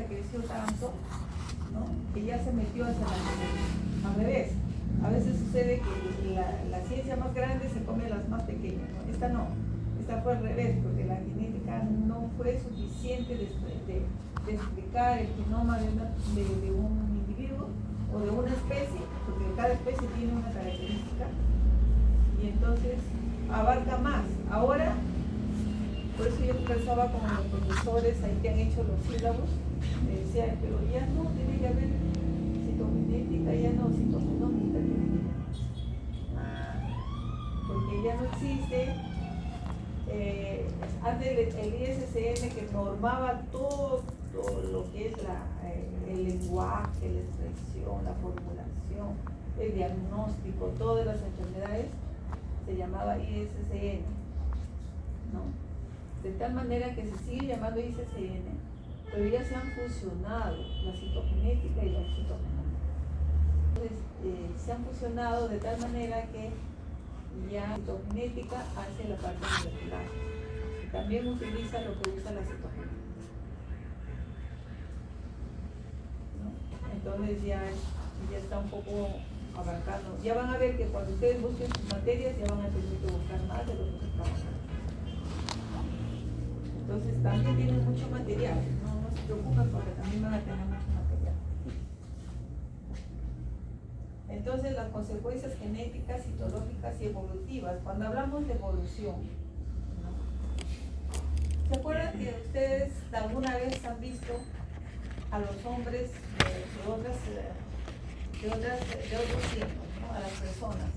creció tanto, ¿no? Que ya se metió hacia la genética. Al revés, a veces sucede que la ciencia más grande se come a las más pequeñas, ¿no? Esta no, esta fue al revés, porque la genética no fue suficiente de explicar el genoma de un individuo o de una especie, porque cada especie tiene una característica, y entonces abarca más. Ahora, por eso yo conversaba con los profesores ahí que han hecho los sílabos, me decían, pero ya no tiene que haber citogenética, ya no, citogenómica tiene que haber, porque ya no existe. Antes el ISSN que normaba todo lo que es el lenguaje, la expresión, la formulación, el diagnóstico, todas las enfermedades, se llamaba ISSN, ¿no? De tal manera que se sigue llamando ISSN, pero ya se han fusionado la citogenética y la citogenómica. Entonces, se han fusionado de tal manera que ya la citogenética hace la parte molecular y también utiliza lo que usa la citogenética, ¿no? Entonces ya está un poco abarcando. Ya van a ver que cuando ustedes busquen sus materias ya van a tener que buscar más de lo que se trabaja. Entonces también tienen mucho material, no se preocupen porque también van a tener mucho material. Entonces las consecuencias genéticas, citológicas y evolutivas. Cuando hablamos de evolución, ¿no? ¿Se acuerdan que ustedes alguna vez han visto a los hombres de otros tiempos, ¿no? A las personas?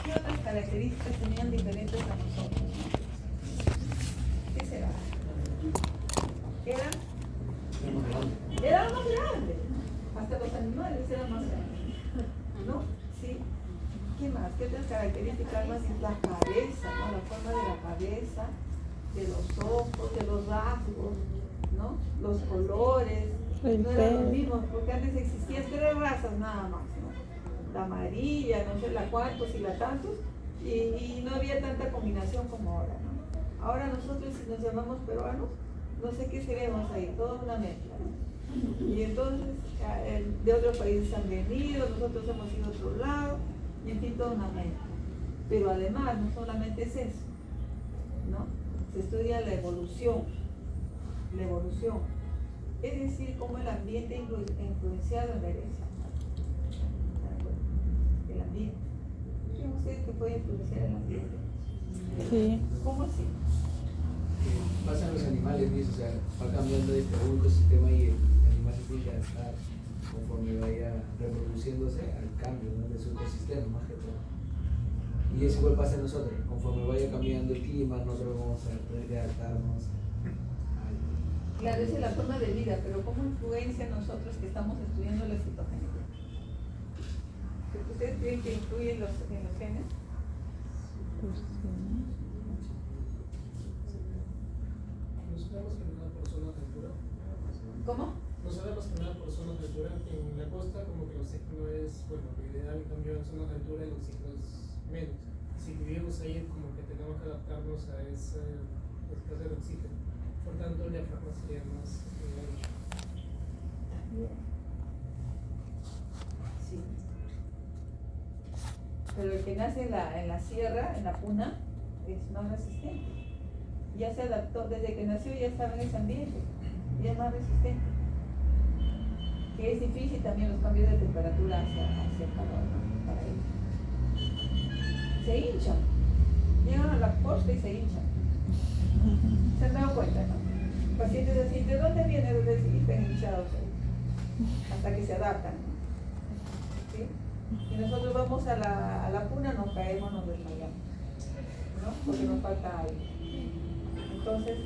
¿Qué otras características tenían diferentes a nosotros, ¿no? ¿Qué será? Eran más grandes, hasta los animales eran más grandes, ¿no? ¿Sí? ¿Qué más? ¿Qué otras características más? La cabeza, ¿no? La forma de la cabeza, de los ojos, de los rasgos, ¿no? Los colores, no eran los mismos, porque antes existían 3 razas nada más, ¿no? La amarilla, no sé la cuantos y la tantos, y no había tanta combinación como ahora, ¿no? Ahora nosotros, si nos llamamos peruanos, no sé qué seremos ahí, toda una mezcla, ¿no? Y entonces de otros países han venido, nosotros hemos ido a otro lado, y en fin, toda una mezcla. Pero además, no solamente es eso, ¿no? Se estudia la evolución, es decir, cómo el ambiente ha influenciado en la herencia. El ambiente. ¿Creen ustedes que puede influenciar el ambiente? Sí. ¿Cómo así? Pasan los animales, ¿no? O sea, va cambiando de un ecosistema y el animal se tiene que adaptar conforme vaya reproduciéndose al cambio, ¿no? De su ecosistema, más que todo. Y eso igual pasa a nosotros, conforme vaya cambiando el clima, nosotros vamos a tener que adaptarnos. Claro, esa es la forma de vida, pero ¿cómo influencia a nosotros que estamos estudiando la citogenética? ¿Ustedes creen que influye en los genes? Pues sí. No sabemos que nada por zonas de altura. ¿Cómo? No sabemos que nada por zonas de altura. En la costa como que el oxígeno es, bueno, lo ideal, en cambio en zonas de altura el oxígeno es menos. Si vivimos ahí como que tenemos que adaptarnos a ese escasez de oxígeno. Por tanto el diafragma sería más ancho. También. Sí. Pero el que nace en la sierra, en la puna, es más resistente. Ya se adaptó, desde que nació ya estaba en ese ambiente, y es más resistente. Que es difícil también los cambios de temperatura hacia el calor, ¿no? Para ellos. Se hinchan, llegan a la costa y se hinchan. ¿Se han dado cuenta, no? Pacientes así, ¿de dónde viene? ¿Dónde están hinchados ahí? Hasta que se adaptan, ¿no? ¿Sí? Y nosotros vamos a la puna, nos caemos, nos desmayamos, ¿no? Porque nos falta aire. Entonces,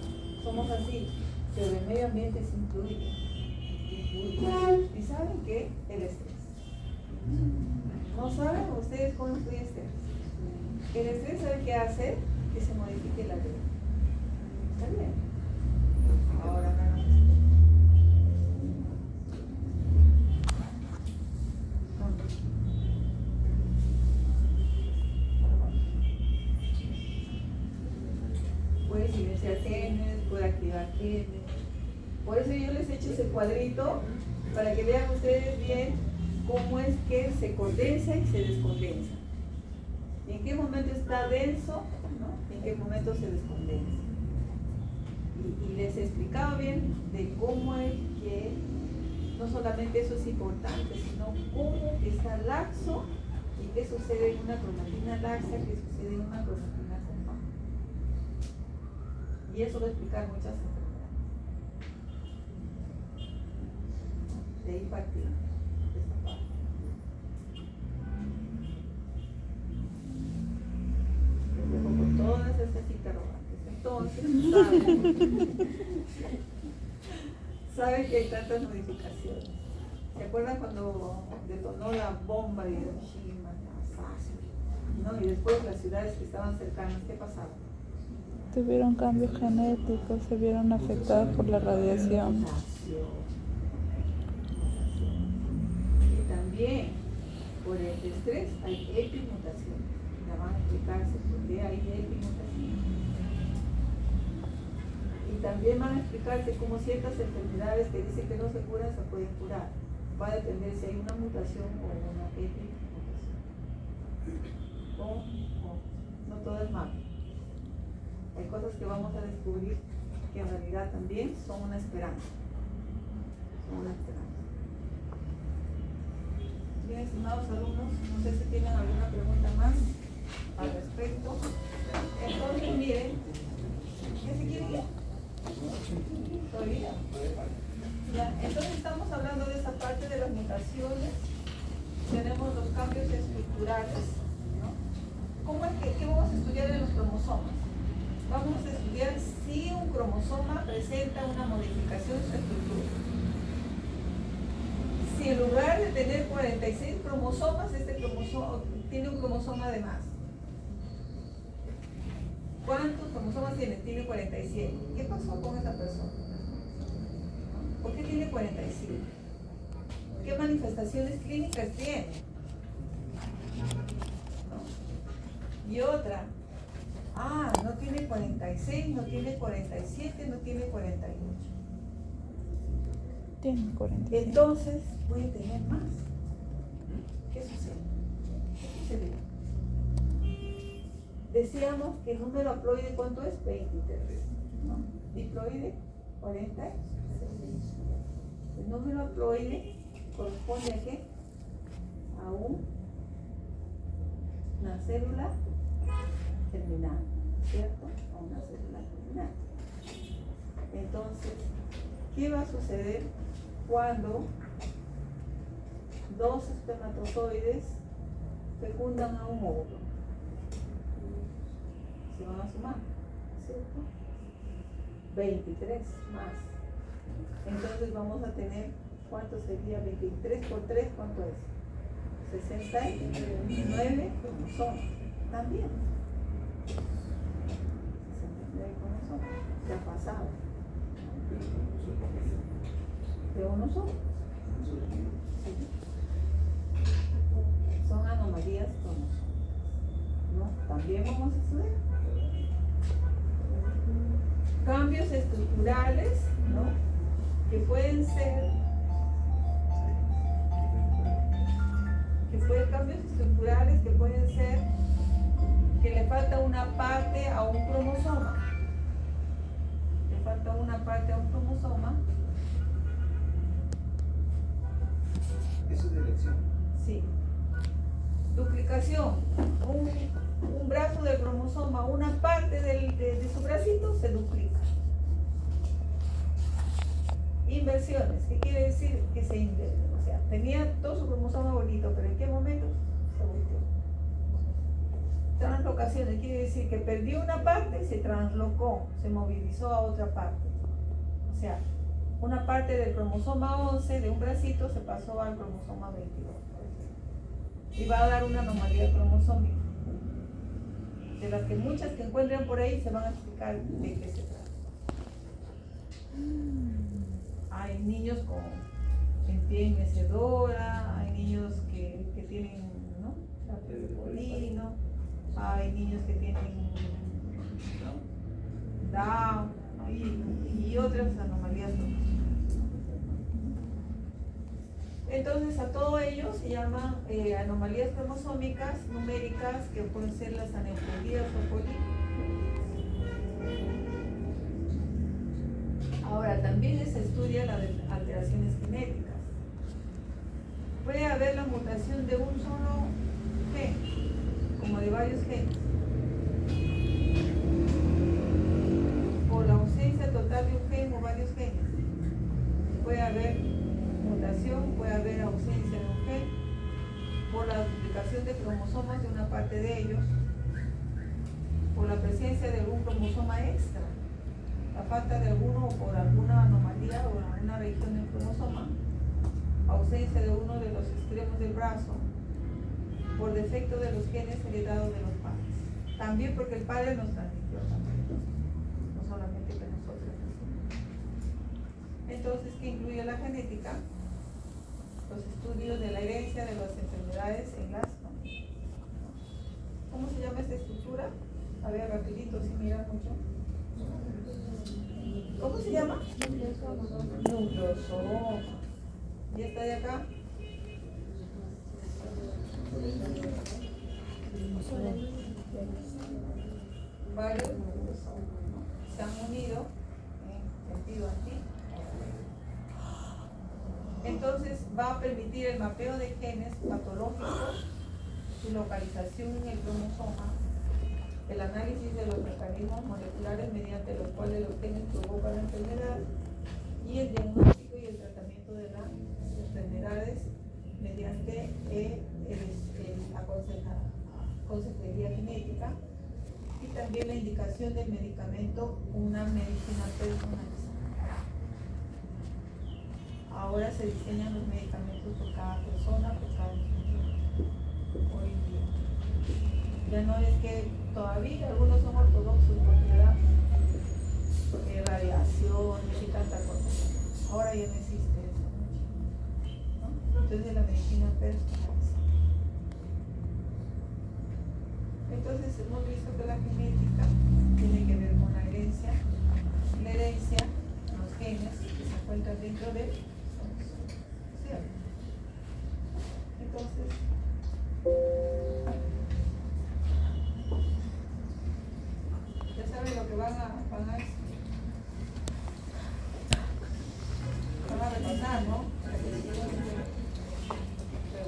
somos así, pero el medio ambiente se influye. ¿Y saben qué? El estrés. ¿No saben ustedes cómo influye el estrés? El estrés, ¿sabe qué hace? Que se modifique la vida. ¿Está bien? Ahora menos estrés. Puede silenciar genes, puede activar genes. Por eso yo les he hecho ese cuadrito para que vean ustedes bien cómo es que se condensa y se descondensa. Y en qué momento está denso, ¿no? Y en qué momento se descondensa. Y les explicaba bien de cómo es que no solamente eso es importante, sino cómo está laxo y qué sucede en una cromatina laxa, qué sucede en una cromatina compacta. Y eso va a explicar muchas enfermedades. De ahí partimos, de esta parte. Les dejo con todas esas interrogantes. Entonces, saben que hay tantas modificaciones. ¿Se acuerdan cuando detonó la bomba de Hiroshima, Nagasaki, ¿no? Y después las ciudades que estaban cercanas, ¿qué pasaba? Tuvieron cambios genéticos, se vieron afectados por la radiación. Y también por el estrés hay epimutación. Ya van a explicarse por qué hay epimutación. Y también van a explicarse cómo ciertas enfermedades que dicen que no se curan se pueden curar. Va a depender si hay una mutación o una epimutación. No todo es malo. Hay cosas que vamos a descubrir que en realidad también son una esperanza. Son una esperanza. Bien, estimados alumnos, no sé si tienen alguna pregunta más al respecto. Entonces, miren, ¿ya se quieren ir? ¿Todavía? Ya, entonces estamos hablando de esa parte de las mutaciones. Tenemos los cambios estructurales, ¿no? ¿Cómo es que qué vamos a estudiar en los cromosomas? Vamos a estudiar si un cromosoma presenta una modificación en su estructura. Si en lugar de tener 46 cromosomas, este cromosoma tiene un cromosoma de más. ¿Cuántos cromosomas tiene? Tiene 47. ¿Qué pasó con esa persona? ¿Por qué tiene 45? ¿Qué manifestaciones clínicas tiene? ¿No? Y otra, no tiene 46, no tiene 47, no tiene 48. Tiene 47. Entonces, puede tener más. ¿Qué sucede? ¿Qué sucede? Decíamos que el número haploide, ¿cuánto es? 23. ¿No? Diploide, 46. El número haploide corresponde a qué? A una célula terminal, ¿cierto? A una célula terminal. Entonces, ¿qué va a suceder cuando dos espermatozoides fecundan a un óvulo? Se van a sumar, ¿cierto? 23 más. Entonces vamos a tener, ¿cuánto sería 23 por 3? ¿Cuánto es? 69 cromosomas. También. 69 cromosomas. Ya pasado. De uno solo. Son anomalías cromosomas. ¿No? También vamos a estudiar. Cambios estructurales, ¿no? Que pueden ser cambios estructurales que pueden ser que le falta una parte a un cromosoma. Le falta una parte a un cromosoma. Eso es de elección. Sí. Duplicación. Un brazo del cromosoma, una parte de su bracito se duplica. Inversiones, ¿qué quiere decir? Que se invierte. O sea, tenía todo su cromosoma bonito, pero ¿en qué momento se volteó? Translocaciones, quiere decir que perdió una parte y se translocó, se movilizó a otra parte. O sea, una parte del cromosoma 11 de un bracito se pasó al cromosoma 22. Y va a dar una anomalía cromosómica, de las que muchas que encuentran por ahí se van a explicar de qué se trata. Hay niños con pie mecedora, hay niños que tienen, ¿no? Polino, hay niños que tienen Down y otras anomalías. Entonces a todo ello se llaman anomalías cromosómicas numéricas, que pueden ser las aneuploidías o poli. Ahora también se estudia las alteraciones genéticas. Puede haber la mutación de un solo gen, como de varios genes, por la ausencia total de un gen o varios genes. Puede haber mutación, puede haber ausencia de un gen, por la duplicación de cromosomas de una parte de ellos, por la presencia de algún cromosoma extra, la falta de alguno o por alguna anomalía o alguna región del cromosoma, ausencia de uno de los extremos del brazo, por defecto de los genes heredados de los padres. También porque el padre nos transmitió también, no solamente que nosotros. Entonces, ¿qué incluye la genética? Los estudios de la herencia de las enfermedades en las familias. ¿Cómo se llama esta estructura? A ver, rapidito, si mira mucho. ¿Cómo se llama? Nucleosoma. ¿Y esta de acá? Varios se han unido en sentido así. Entonces va a permitir el mapeo de genes patológicos, su localización en el cromosoma, el análisis de los mecanismos moleculares mediante los cuales los genes provocan la enfermedad y el diagnóstico y el tratamiento de las enfermedades mediante la consejería genética y también la indicación del medicamento, una medicina personalizada. Ahora se diseñan los medicamentos por cada persona, por cada enfermedad. Hoy en día. Ya no es que todavía algunos son ortodoxos porque le dan radiaciones y tanta cosa. Ahora ya no existe eso, ¿no? Entonces la medicina personalizada. Entonces hemos visto que la genética